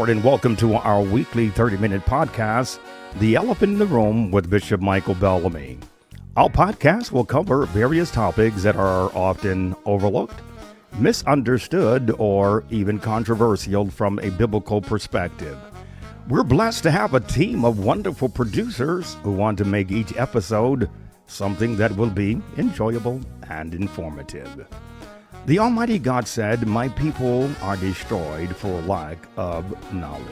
Lord, and welcome to our weekly 30-minute podcast, The Elephant in the Room with Bishop Michael Bellamy. Our podcast will cover various topics that are often overlooked, misunderstood, or even controversial from a biblical perspective. We're blessed to have a team of wonderful producers who want to make each episode something that will be enjoyable and informative. The Almighty God said, "My people are destroyed for lack of knowledge."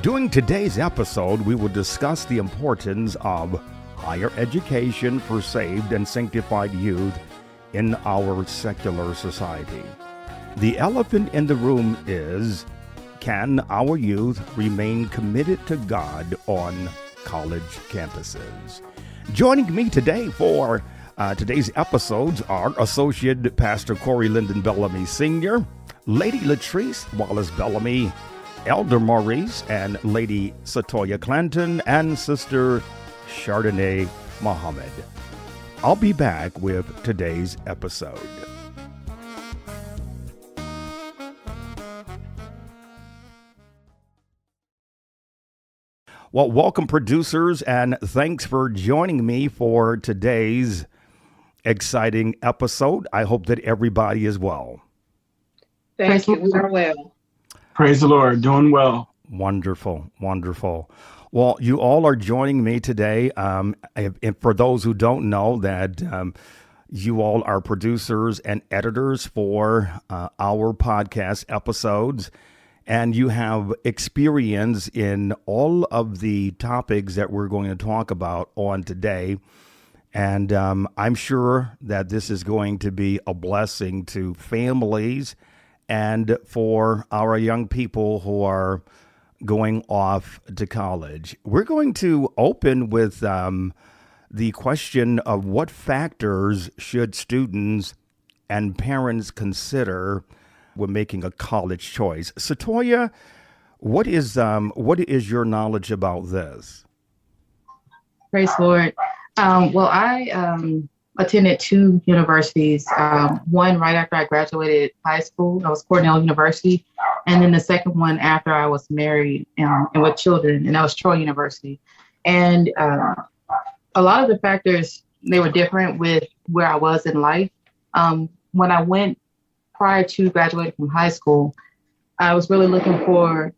During today's episode, we will discuss the importance of higher education for saved and sanctified youth in our secular society. The elephant in the room is, can our youth remain committed to God on college campuses? Joining me today for today's episodes are Associate Pastor Corey Lyndon Bellamy Sr., Lady Latrese Wallace Bellamy, Elder Maurice and Lady Satoya Clanton, and Sister Chardonnay Muhammad. I'll be back with today's episode. Well, welcome producers, and thanks for joining me for today's exciting episode. I hope that everybody is well. Thank you. We are well. Praise the Lord. Doing well. Wonderful. Wonderful. Well, you all are joining me today. And for those who don't know that you all are producers and editors for our podcast episodes, and you have experience in all of the topics that we're going to talk about on today. And I'm sure that this is going to be a blessing to families and for our young people who are going off to college. We're going to open with the question of what factors should students and parents consider when making a college choice. Satoya, what is your knowledge about this? Praise the Lord. Well, I attended two universities. One right after I graduated high school, that was Cornell University, and then the second one after I was married and with children, and that was Troy University. And a lot of the factors, they were different with where I was in life. When I went prior to graduating from high school, I was really looking for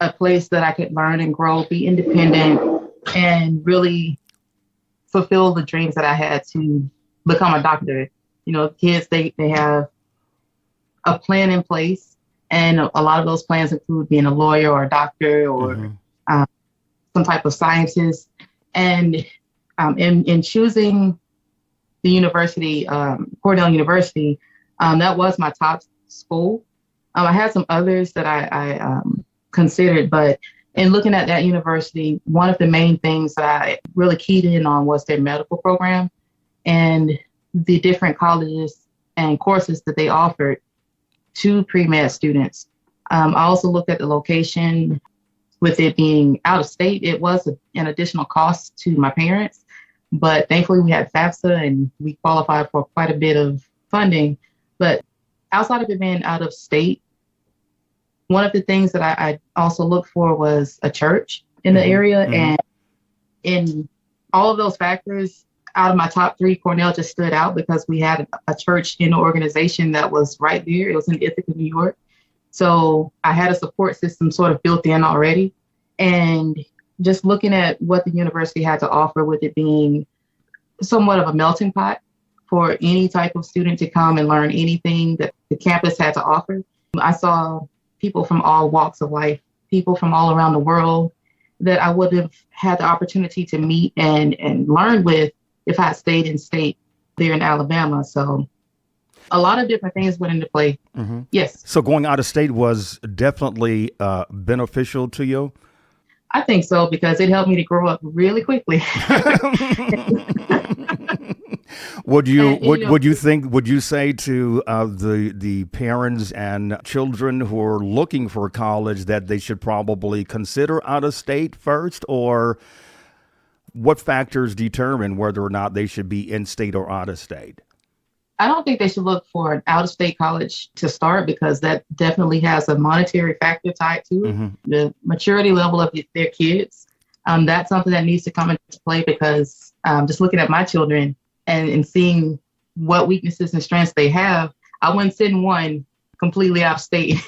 a place that I could learn and grow, be independent, and really fulfill the dreams that I had to become a doctor. You know, kids, they have a plan in place, and a lot of those plans include being a lawyer or a doctor or some type of scientist. And in choosing the university, Cornell University, that was my top school. I had some others that I considered, but in looking at that university, one of the main things that I really keyed in on was their medical program and the different colleges and courses that they offered to pre-med students. I also looked at the location. With it being out of state, it was an additional cost to my parents, but thankfully we had FAFSA and we qualified for quite a bit of funding. But outside of it being out of state, one of the things that I also looked for was a church in the area. And in all of those factors, out of my top three, Cornell just stood out because we had a church in the organization that was right there. It was in Ithaca, New York. So I had a support system sort of built in already. And just looking at what the university had to offer, with it being somewhat of a melting pot for any type of student to come and learn anything that the campus had to offer, I saw people from all walks of life, people from all around the world that I would have had the opportunity to meet and learn with if I had stayed in state there in Alabama. So a lot of different things went into play. Yes. So going out of state was definitely beneficial to you? I think so, because it helped me to grow up really quickly. Would you say to the parents and children who are looking for college that they should probably consider out of state first, or what factors determine whether or not they should be in state or out of state? I don't think they should look for an out-of-state college to start because that definitely has a monetary factor tied to it. Mm-hmm. The maturity level of their kids. That's something that needs to come into play because just looking at my children and seeing what weaknesses and strengths they have, I wouldn't send one completely out of state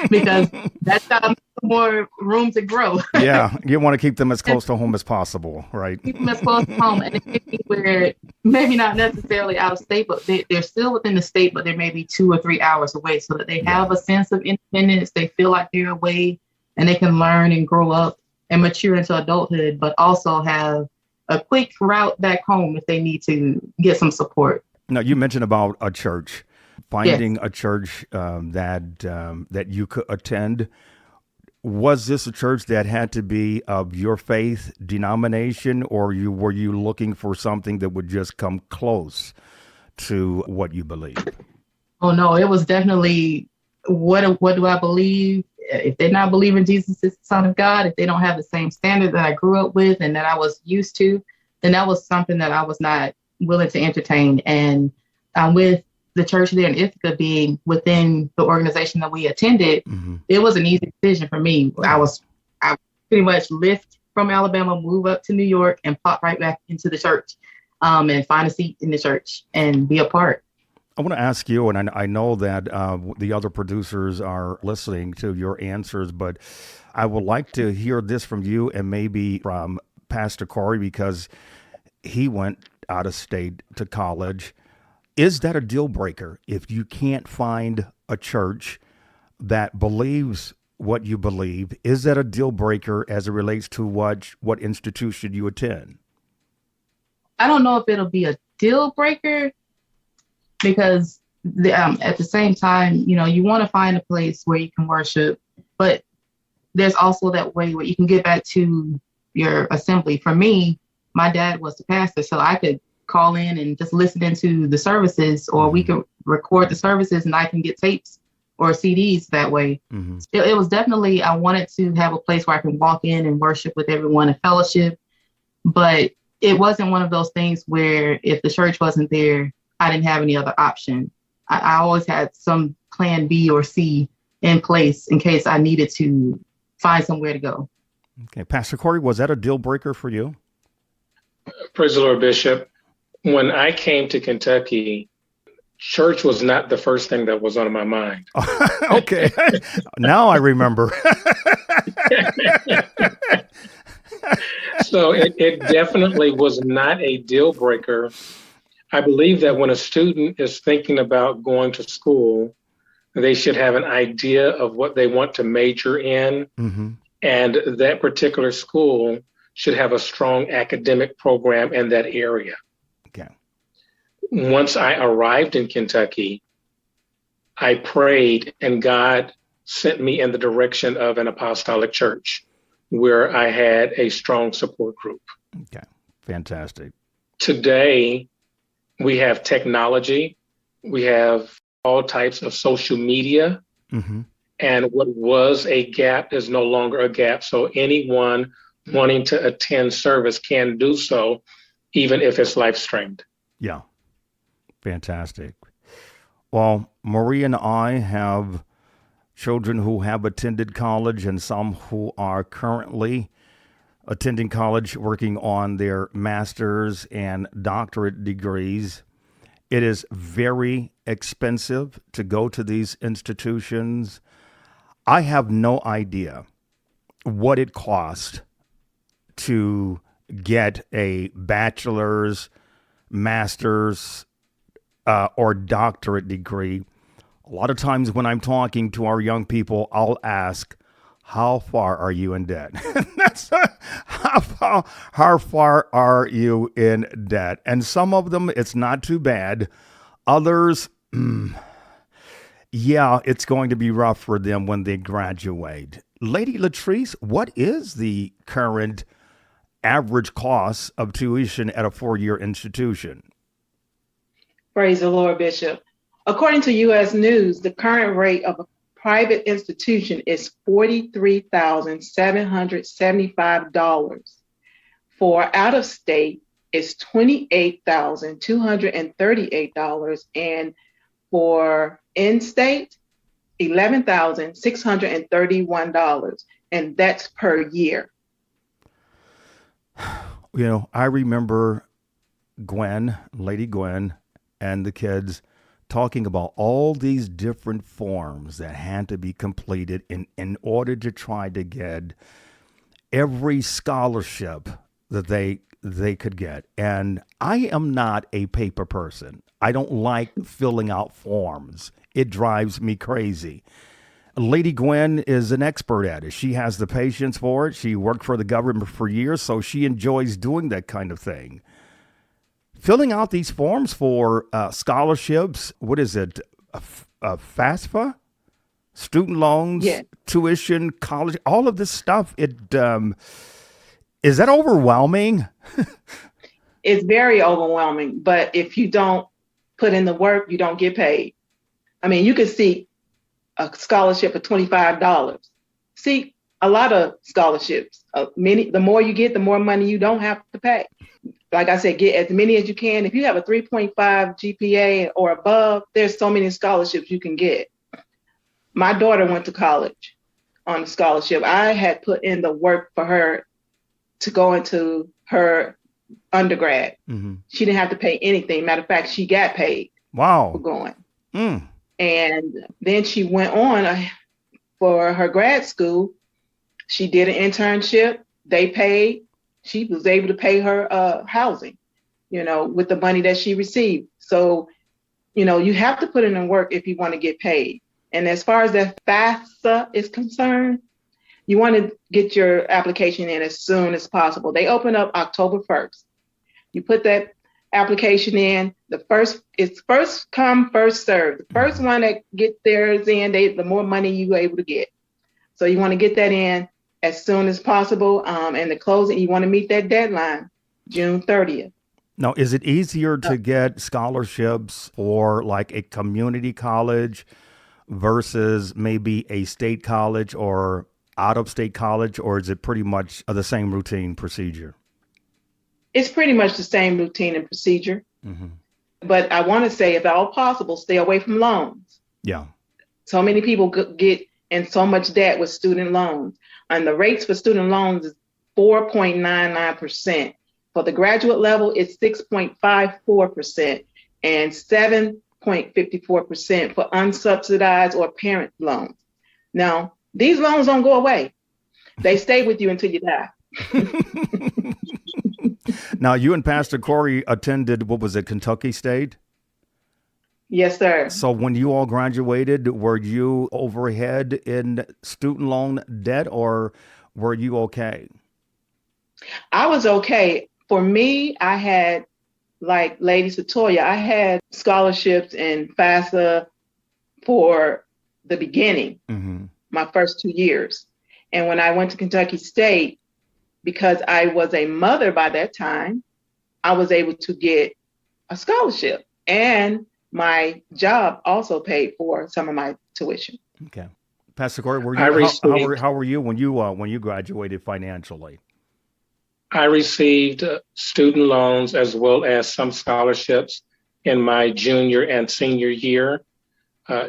because that's got more room to grow. Yeah, you want to keep them as close to home as possible, right? Keep them as close to home, and it may be where maybe not necessarily out of state, but they're still within the state, but they're maybe 2 or 3 hours away, so that they have a sense of independence. They feel like they're away, and they can learn and grow up and mature into adulthood, but also have a quick route back home if they need to get some support. Now, you mentioned about a church. Finding a church that you could attend. Was this a church that had to be of your faith denomination, or were you looking for something that would just come close to what you believe? Oh no, it was definitely what do I believe? If they're not believing Jesus is the Son of God, if they don't have the same standard that I grew up with and that I was used to, then that was something that I was not willing to entertain. And with the church there in Ithaca being within the organization that we attended, it was an easy decision for me. I pretty much left from Alabama, move up to New York, and pop right back into the church, and find a seat in the church and be a part. I want to ask you, and I know that the other producers are listening to your answers, but I would like to hear this from you and maybe from Pastor Corey, because he went out of state to college. Is that a deal breaker if you can't find a church that believes what you believe? Is that a deal breaker as it relates to what institution you attend? I don't know if it'll be a deal breaker because at the same time, you want to find a place where you can worship, but there's also that way where you can get back to your assembly. For me, my dad was the pastor, so I could call in and just listen into the services, or we could record the services and I can get tapes or CDs that way. It was definitely, I wanted to have a place where I can walk in and worship with everyone and fellowship, but it wasn't one of those things where if the church wasn't there, I didn't have any other option. I always had some plan B or C in place in case I needed to find somewhere to go. Okay. Pastor Corey, was that a deal breaker for you? Praise the Lord, Bishop. When I came to Kentucky, church was not the first thing that was on my mind. Okay. Now I remember. So it definitely was not a deal breaker. I believe that when a student is thinking about going to school, they should have an idea of what they want to major in. And that particular school should have a strong academic program in that area. Okay. Once I arrived in Kentucky, I prayed and God sent me in the direction of an apostolic church where I had a strong support group. Okay. Fantastic. Today, we have technology. We have all types of social media. And what was a gap is no longer a gap. So anyone wanting to attend service can do so, even if it's live streamed. Yeah. Fantastic. Well, Marie and I have children who have attended college and some who are currently attending college, working on their master's and doctorate degrees. It is very expensive to go to these institutions. I have no idea what it costs to get a bachelor's, master's, or doctorate degree. A lot of times when I'm talking to our young people, I'll ask, how far are you in debt? That's how far are you in debt? And some of them, it's not too bad. Others, yeah, it's going to be rough for them when they graduate. Lady Latrese, what is the current average cost of tuition at a four-year institution? Praise the Lord, Bishop. According to U.S. News, the current rate of a private institution is $43,775. For out of state, is $28,238, and for in-state, $11,631, and that's per year. I remember Lady Gwen, and the kids talking about all these different forms that had to be completed in order to try to get every scholarship that they could get. And I am not a paper person. I don't like filling out forms. It drives me crazy. Lady Gwen is an expert at it. She has the patience for it. She worked for the government for years, so she enjoys doing that kind of thing. Filling out these forms for scholarships, what is it, FAFSA? Student loans, Yeah. tuition, college, all of this stuff. Is that overwhelming? It's very overwhelming, but if you don't put in the work, you don't get paid. I mean, you could seek a scholarship for $25. Seek a lot of scholarships. The more you get, the more money you don't have to pay. Like I said, get as many as you can. If you have a 3.5 GPA or above, there's so many scholarships you can get. My daughter went to college on a scholarship. I had put in the work for her to go into her undergrad. Mm-hmm. She didn't have to pay anything. Matter of fact, she got paid. Wow. For going. And then she went on for her grad school. She did an internship. They paid. She was able to pay her housing, with the money that she received. So, you have to put in the work if you want to get paid. And as far as the FAFSA is concerned, you want to get your application in as soon as possible. They open up October 1st. You put that application in. It's first come, first served. The first one that gets theirs in, the more money you're able to get. So you want to get that in as soon as possible. And the closing, you want to meet that deadline, June 30th. Now, is it easier to get scholarships for like a community college versus maybe a state college or out-of-state college, or is it pretty much the same routine procedure? It's pretty much the same routine and procedure. Mm-hmm. But I want to say, if at all possible, stay away from loans. Yeah. So many people get in so much debt with student loans. And the rates for student loans is 4.99%. For the graduate level, it's 6.54% and 7.54% for unsubsidized or parent loans. Now, these loans don't go away. They stay with you until you die. Now, you and Pastor Corey attended, what was it, Kentucky State? Yes, sir. So when you all graduated, were you overhead in student loan debt, or were you okay? I was okay. For me, I had, like Lady Satoya, I had scholarships in FAFSA for the beginning, my first 2 years. And when I went to Kentucky State, because I was a mother by that time, I was able to get a scholarship. And my job also paid for some of my tuition. Okay. Pastor Corey, how were you when you graduated financially? I received student loans as well as some scholarships in my junior and senior year.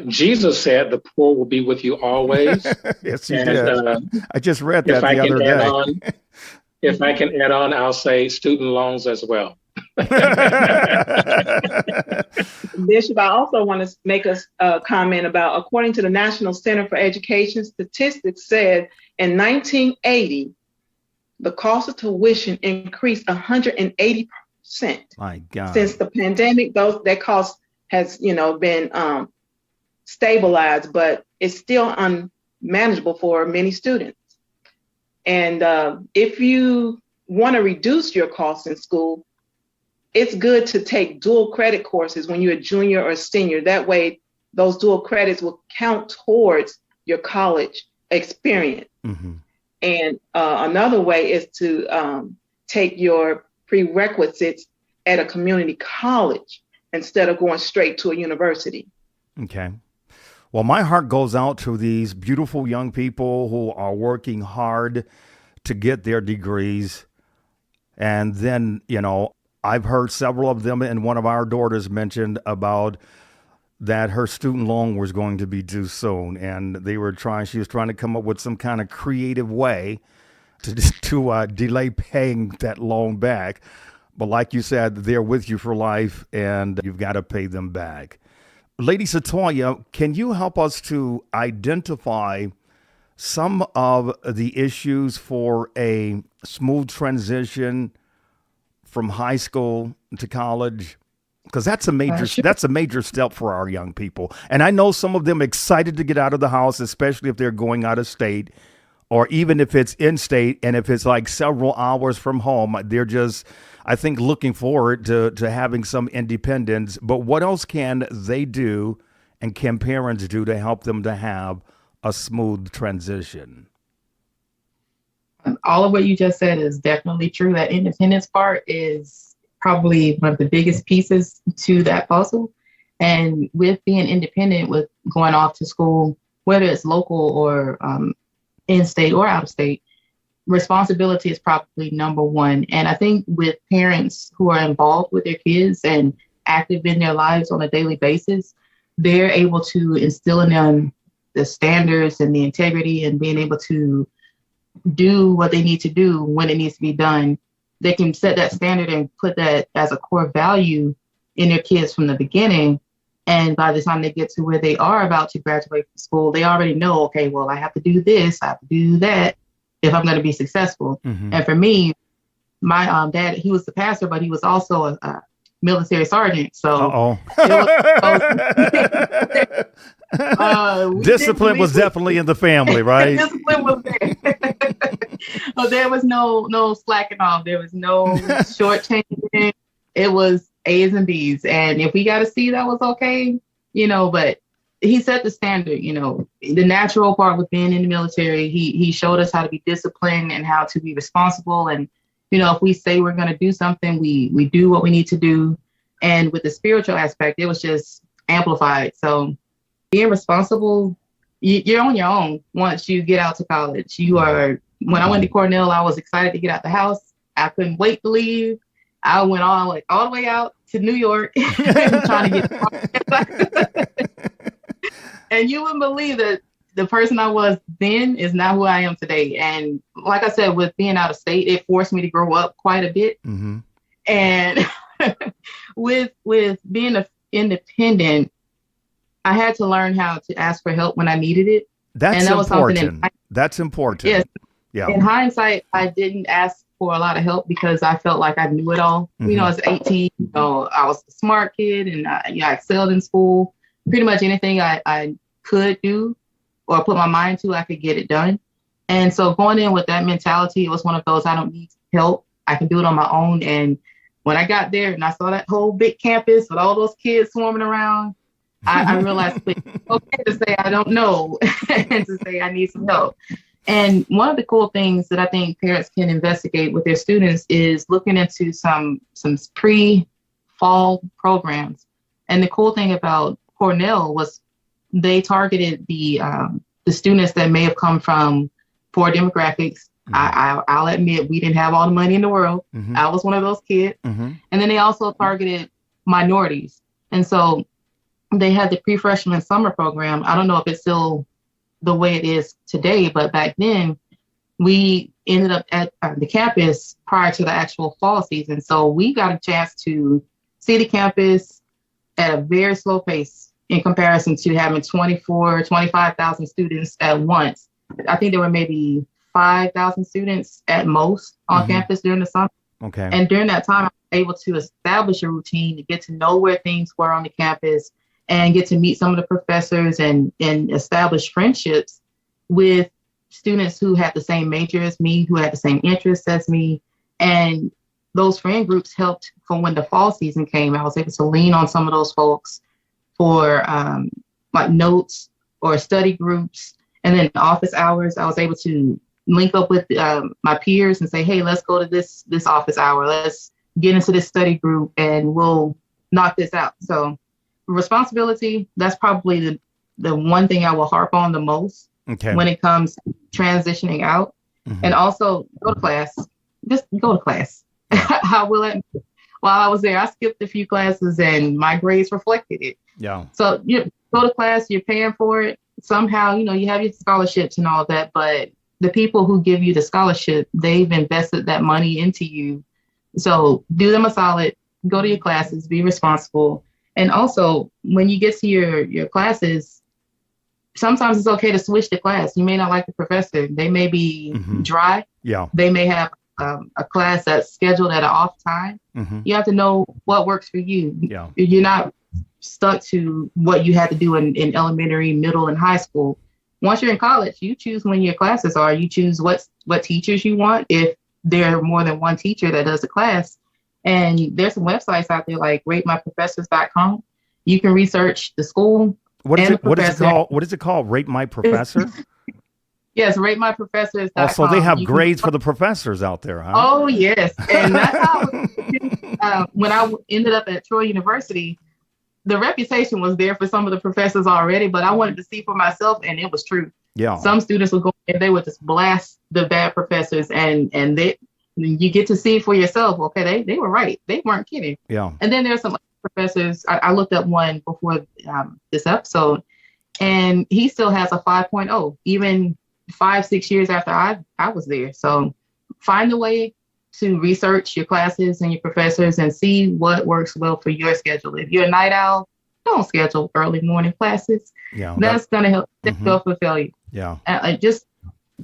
Jesus said, "The poor will be with you always." Yes, he did. I just read that the other day. If I can add on, I'll say student loans as well. Bishop, I also want to make a comment about, according to the National Center for Education Statistics, said in 1980, the cost of tuition increased 180%. My God. Since the pandemic, that cost has, been stabilized, but it's still unmanageable for many students. And if you want to reduce your costs in school, it's good to take dual credit courses when you're a junior or a senior. That way, those dual credits will count towards your college experience. Mm-hmm. And another way is to take your prerequisites at a community college instead of going straight to a university. Okay. Well, my heart goes out to these beautiful young people who are working hard to get their degrees. And then, I've heard several of them, and one of our daughters mentioned about that her student loan was going to be due soon, and she was trying to come up with some kind of creative way to delay paying that loan back. But like you said, they're with you for life, and you've got to pay them back. Lady Satoya, can you help us to identify some of the issues for a smooth transition from high school to college? Because that's a major step for our young people. And I know some of them excited to get out of the house, especially if they're going out of state, or even if it's in state, and if it's like several hours from home, they're just, I think, looking forward to having some independence. But what else can they do, and can parents do, to help them to have a smooth transition? All of what you just said is definitely true. That independence part is probably one of the biggest pieces to that puzzle. And with being independent, with going off to school, whether it's local or in-state or out-of-state, responsibility is probably number one. And I think with parents who are involved with their kids and active in their lives on a daily basis, they're able to instill in them the standards and the integrity and being able to do what they need to do when it needs to be done. They can set that standard and put that as a core value in their kids from the beginning. And by the time they get to where they are about to graduate from school, they already know, okay, well, I have to do this, I have to do that if I'm going to be successful. Mm-hmm. And for me, my dad, he was the pastor, but he was also a military sergeant. So discipline was definitely in the family, right? Discipline was there. So there was no slacking off. There was no shortchanging. It was A's and B's. And if we got a C, that was okay, but he set the standard, the natural part with being in the military. He showed us how to be disciplined and how to be responsible. And, if we say we're going to do something, we do what we need to do. And with the spiritual aspect, it was just amplified. So being responsible, you're on your own once you get out to college. When I went to Cornell, I was excited to get out the house. I couldn't wait to leave. I went all the way out to New York trying to get and you wouldn't believe that the person I was then is not who I am today. And like I said, with being out of state, it forced me to grow up quite a bit. Mm-hmm. And with being independent, I had to learn how to ask for help when I needed it. That's important. That's important. Yes. Yeah. In hindsight, I didn't ask for a lot of help because I felt like I knew it all. Mm-hmm. As 18, I was a smart kid and I excelled in school. Pretty much anything I could do or put my mind to, I could get it done. And so going in with that mentality, it was one of those, I don't need help. I can do it on my own. And when I got there and I saw that whole big campus with all those kids swarming around, I realized it's okay to say I don't know and to say I need some help. And one of the cool things that I think parents can investigate with their students is looking into some pre-fall programs. And the cool thing about Cornell was they targeted the students that may have come from poor demographics. Mm-hmm. I'll admit we didn't have all the money in the world. Mm-hmm. I was one of those kids. Mm-hmm. And then they also targeted minorities. And so they had the pre-freshman summer program. I don't know if it's still the way it is today, but back then we ended up at the campus prior to the actual fall season. So we got a chance to see the campus at a very slow pace in comparison to having 25,000 students at once. I think there were maybe 5,000 students at most on mm-hmm. campus during the summer. Okay. And during that time, I was able to establish a routine to get to know where things were on the campus and get to meet some of the professors and establish friendships with students who had the same major as me, who had the same interests as me. And those friend groups helped for when the fall season came. I was able to lean on some of those folks for like notes or study groups. And then office hours, I was able to link up with my peers and say, hey, let's go to this office hour. Let's get into this study group and we'll knock this out. So responsibility, that's probably the one thing I will harp on the most when it comes to transitioning out. Mm-hmm. And also go to class. Just go to class. I will admit, while I was there. I skipped a few classes and my grades reflected it. Yeah. So you go to class, you're paying for it. Somehow, you have your scholarships and all that, but the people who give you the scholarship, they've invested that money into you. So do them a solid, go to your classes, be responsible. And also, when you get to your classes, sometimes it's okay to switch the class. You may not like the professor. They may be dry. Yeah. They may have a class that's scheduled at an off time. You have to know what works for you. Yeah. You're not stuck to what you had to do in elementary, middle, and high school. Once you're in college, you choose when your classes are. You choose what teachers you want, if there are more than one teacher that does the class. And there's some websites out there like ratemyprofessors.com. You can research the school. What is it called? What is it called? Rate My Professor? Yes, ratemyprofessors.com. Oh, so they have grades for the professors out there, huh? Oh, yes. And that's how when I ended up at Troy University, the reputation was there for some of the professors already, but I wanted to see for myself, and it was true. Yeah. Some students would go and they would just blast the bad professors, and you get to see for yourself. Okay, they were right. They weren't kidding. Yeah. And then there's some professors. I looked up one before this episode, and he still has a 5.0, even 5-6 years after I was there. So find a way to research your classes and your professors and see what works well for your schedule. If you're a night owl, don't schedule early morning classes. Yeah. That's going to help set you up for failure. Yeah. Just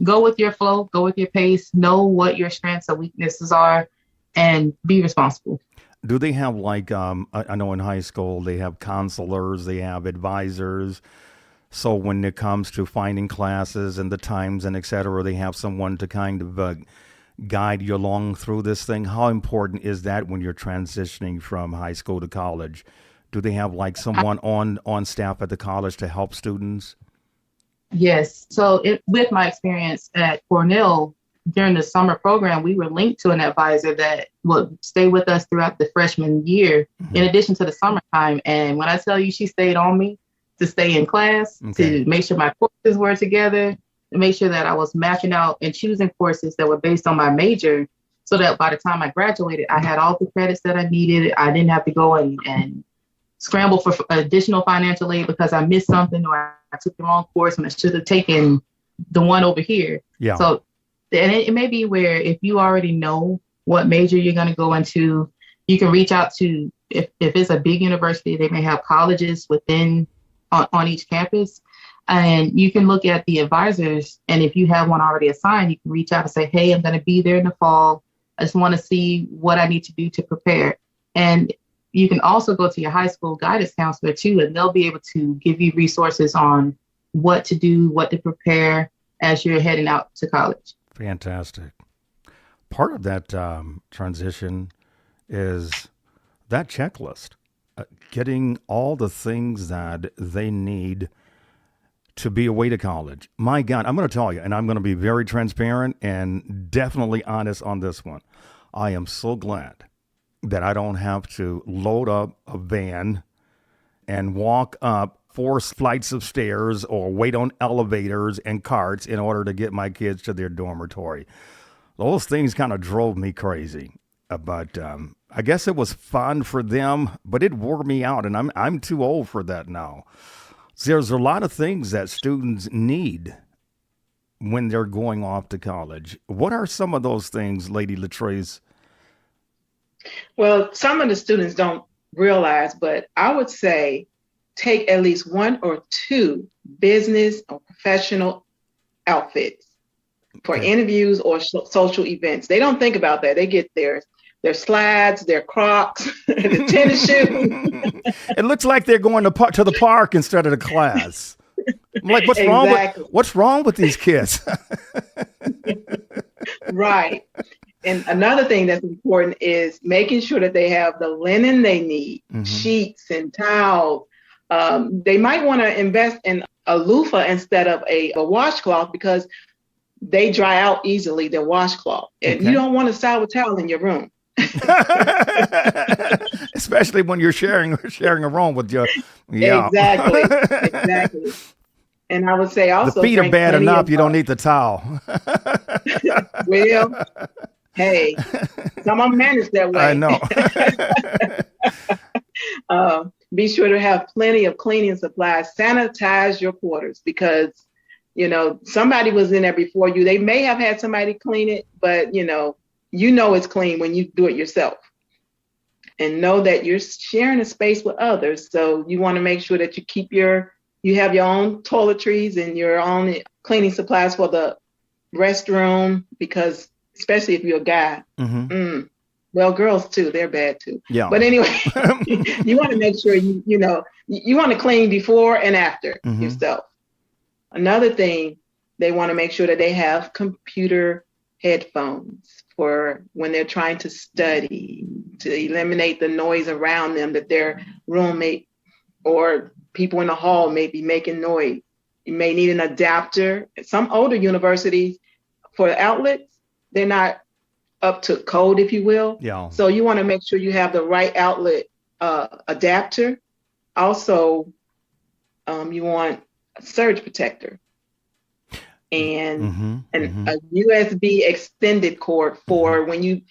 go with your flow, go with your pace, know what your strengths and weaknesses are, and be responsible. Do they have I know in high school they have counselors, they have advisors. So when it comes to finding classes and the times and et cetera, they have someone to kind of guide you along through this thing. How important is that when you're transitioning from high school to college? Do they have someone on staff at the college to help students? Yes. So with my experience at Cornell, during the summer program, we were linked to an advisor that would stay with us throughout the freshman year, in addition to the summertime. And when I tell you she stayed on me to stay in class, to make sure my courses were together, to make sure that I was matching out and choosing courses that were based on my major, so that by the time I graduated, I had all the credits that I needed. I didn't have to go and scramble for additional financial aid because I missed something or I took the wrong course and I should have taken the one over here. Yeah. So, and it may be where if you already know what major you're going to go into, you can reach out to, if it's a big university, they may have colleges within on each campus. And you can look at the advisors, and if you have one already assigned, you can reach out and say, hey, I'm going to be there in the fall. I just want to see what I need to do to prepare. And you can also go to your high school guidance counselor too, and they'll be able to give you resources on what to do, what to prepare as you're heading out to college. Fantastic. Part of that transition is that checklist, getting all the things that they need to be away to college. My God, I'm going to tell you, and I'm going to be very transparent and definitely honest on this one. I am so glad that I don't have to load up a van and walk up 4 flights of stairs or wait on elevators and carts in order to get my kids to their dormitory. Those things kind of drove me crazy. But I guess it was fun for them, but it wore me out, and I'm too old for that now. There's a lot of things that students need when they're going off to college. What are some of those things, Lady Latrese? Well, some of the students don't realize, but I would say take at least 1 or 2 business or professional outfits for interviews or social events. They don't think about that. They get their slides, their Crocs, the tennis shoes. It looks like they're going to the park instead of the class. I'm like, what's wrong with these kids? Right. And another thing that's important is making sure that they have the linen they need, sheets and towels. They might want to invest in a loofah instead of a washcloth because they dry out easily, the washcloth. And you don't want a sour towel in your room. Especially when you're sharing a room with your Exactly. And I would say also the feet are bad enough, you don't need the towel. Well, Hey, some of them manage that way. I know. Be sure to have plenty of cleaning supplies. Sanitize your quarters because, somebody was in there before you. They may have had somebody clean it, but, it's clean when you do it yourself. And know that you're sharing a space with others. So you want to make sure that you have your own toiletries and your own cleaning supplies for the restroom, because especially if you're a guy. Well, girls too, they're bad too. Yeah. But anyway, you want to make sure you want to clean before and after yourself. Another thing, they want to make sure that they have computer headphones for when they're trying to study, to eliminate the noise around them that their roommate or people in the hall may be making noise. You may need an adapter. Some older universities, for outlets, they're not up to code, if you will. Yeah. So you want to make sure you have the right outlet adapter. Also, you want a surge protector and a USB extended cord for when you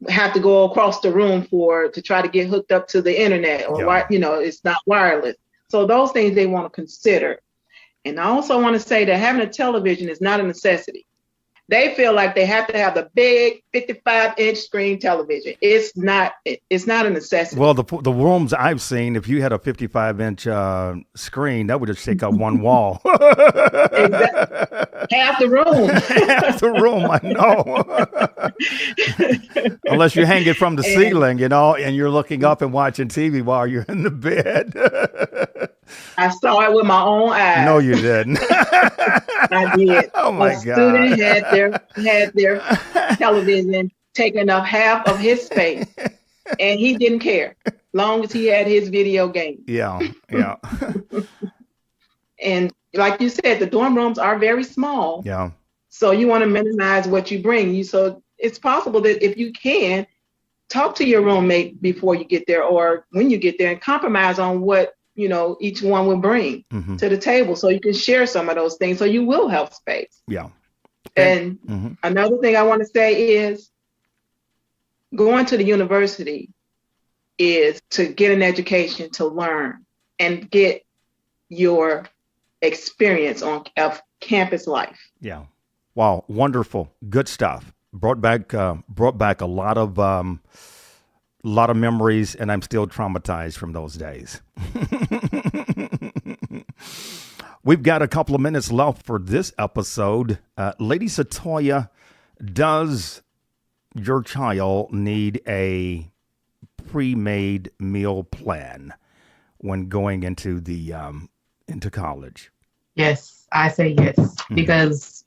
have to go across the room to try to get hooked up to the internet, or it's not wireless. So those things they want to consider. And I also want to say that having a television is not a necessity. They feel like they have to have the big 55-inch screen television. It's not a necessity. Well, the rooms I've seen, if you had a 55-inch screen, that would just take up one wall. Exactly. Half the room. Half the room, I know. Unless you hang it from the ceiling, and you're looking up and watching TV while you're in the bed. I saw it with my own eyes. No, you didn't. I did. Oh my God! God! Student had their television taking up half of his space, and he didn't care, long as he had his video game. Yeah. And like you said, the dorm rooms are very small. Yeah. So you want to minimize what you bring. So it's possible that if you can, talk to your roommate before you get there, or when you get there, and compromise on what each one will bring to the table, so you can share some of those things, so you will have space. Yeah. And another thing I want to say is going to the university is to get an education, to learn and get your experience of campus life. Yeah. Wow. Wonderful. Good stuff. Brought back a lot of memories, and I'm still traumatized from those days. We've got a couple of minutes left for this episode. Lady Satoya, does your child need a pre-made meal plan when going into into college? Yes, I say yes, because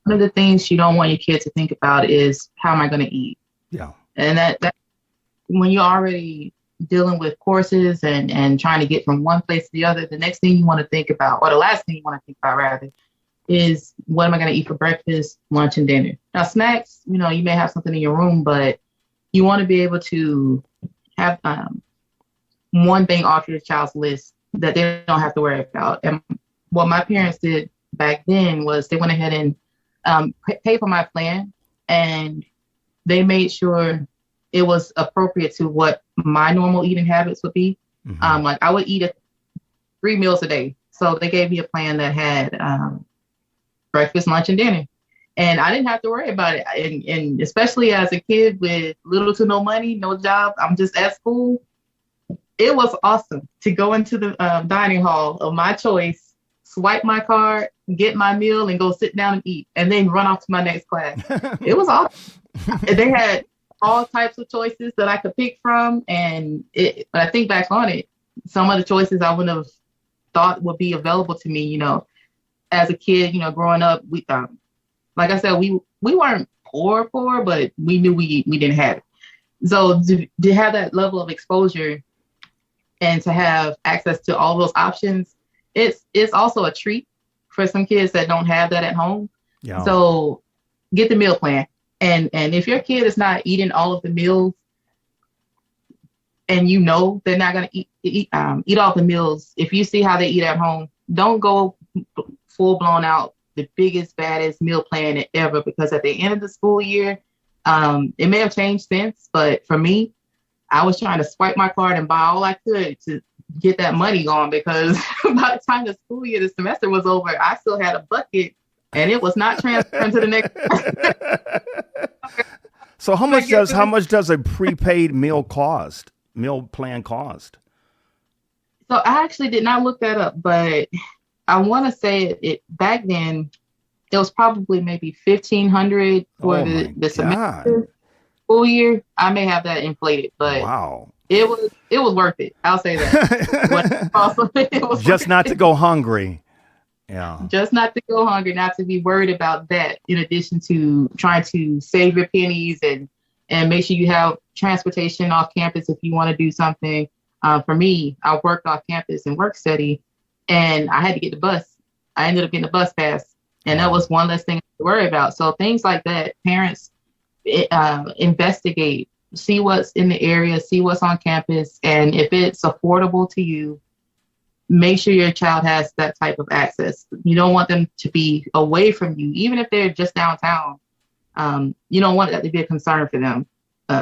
one of the things you don't want your kid to think about is, how am I going to eat? Yeah. And that when you're already dealing with courses and trying to get from one place to the other, the next thing you want to think about, or the last thing you want to think about rather, is what am I going to eat for breakfast, lunch, and dinner? Now, snacks, you may have something in your room, but you want to be able to have one thing off your child's list that they don't have to worry about. And what my parents did back then was they went ahead and paid for my plan, and they made sure it was appropriate to what my normal eating habits would be. Like I would eat 3 meals a day. So they gave me a plan that had breakfast, lunch, and dinner. And I didn't have to worry about it. And especially as a kid with little to no money, no job, I'm just at school. It was awesome to go into the dining hall of my choice, swipe my card, get my meal, and go sit down and eat, and then run off to my next class. It was awesome. They had all types of choices that I could pick from. And when I think back on it, some of the choices I wouldn't have thought would be available to me, as a kid, growing up, we like I said, we weren't poor, but we knew we didn't have it. So to have that level of exposure and to have access to all those options, it's also a treat for some kids that don't have that at home. Yeah. So get the meal plan. And if your kid is not eating all of the meals, and they're not going to eat all the meals, if you see how they eat at home, don't go full blown out the biggest, baddest meal plan ever, because at the end of the school year, It may have changed since, but for me, I was trying to swipe my card and buy all I could to get that money going, because by the time the school year, the semester was over, I still had a bucket and it was not transferring to the next. So how much does a prepaid meal plan cost? So I actually did not look that up, but I want to say it back then, it was probably maybe $1,500 for the semester. School year. I may have that inflated, but wow, it was worth it. I'll say that. It was just not to go hungry. Yeah. Just not to go hungry, not to be worried about that, in addition to trying to save your pennies and make sure you have transportation off campus if you want to do something. For me, I worked off campus and work study, and I had to get the bus. I ended up getting a bus pass, and that was one less thing to worry about. So things like that, parents investigate, see what's in the area, see what's on campus, and if it's affordable to you, make sure your child has that type of access. You don't want them to be away from you, even if they're just downtown. You don't want that to be a concern for them.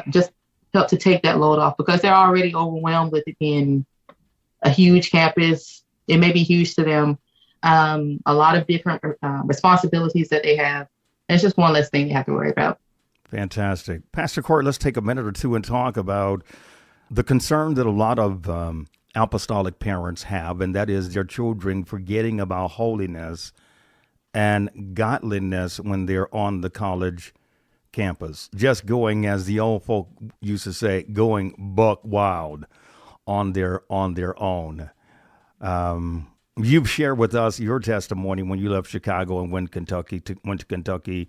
Just help to take that load off, because they're already overwhelmed with it being a huge campus. It may be huge to them. A lot of different responsibilities that they have. And it's just one less thing you have to worry about. Fantastic. Pastor Corey, let's take a minute or two and talk about the concern that a lot of apostolic parents have, and that is their children forgetting about holiness and godliness when they're on the college campus. Just going, as the old folk used to say, going buck wild on their own. You've shared with us your testimony when you left Chicago and went to Kentucky.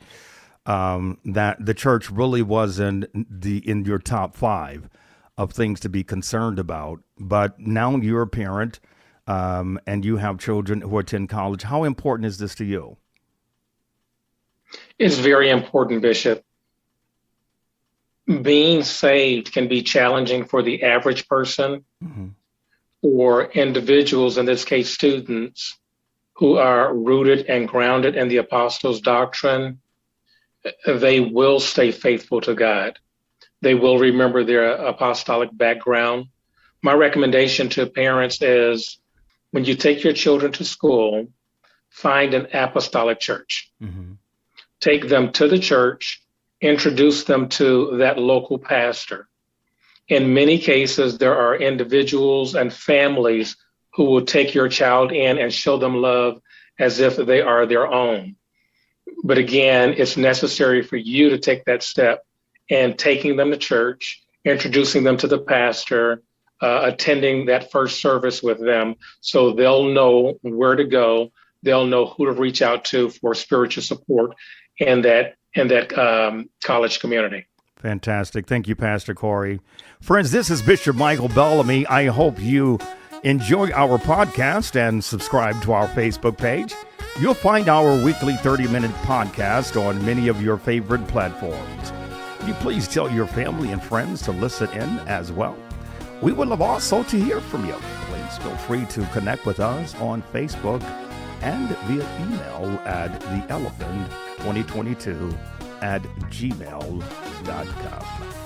That the church really wasn't in your top 5 of things to be concerned about. But now you're a parent, and you have children who attend college. How important is this to you? It's very important, Bishop. Being saved can be challenging for the average person, or individuals, in this case students, who are rooted and grounded in the apostles' doctrine. They will stay faithful to God. They will remember their apostolic background. My recommendation to parents is, when you take your children to school, find an apostolic church. Take them to the church, introduce them to that local pastor. In many cases, there are individuals and families who will take your child in and show them love as if they are their own. But again, it's necessary for you to take that step and taking them to church, introducing them to the pastor, attending that first service with them, so they'll know where to go. They'll know who to reach out to for spiritual support in that college community. Fantastic. Thank you, Pastor Corey. Friends, this is Bishop Michael Bellamy. I hope you enjoy our podcast and subscribe to our Facebook page. You'll find our weekly 30-minute podcast on many of your favorite platforms. Will you please tell your family and friends to listen in as well? We would love also to hear from you. Please feel free to connect with us on Facebook and via email at theelephant2022@gmail.com.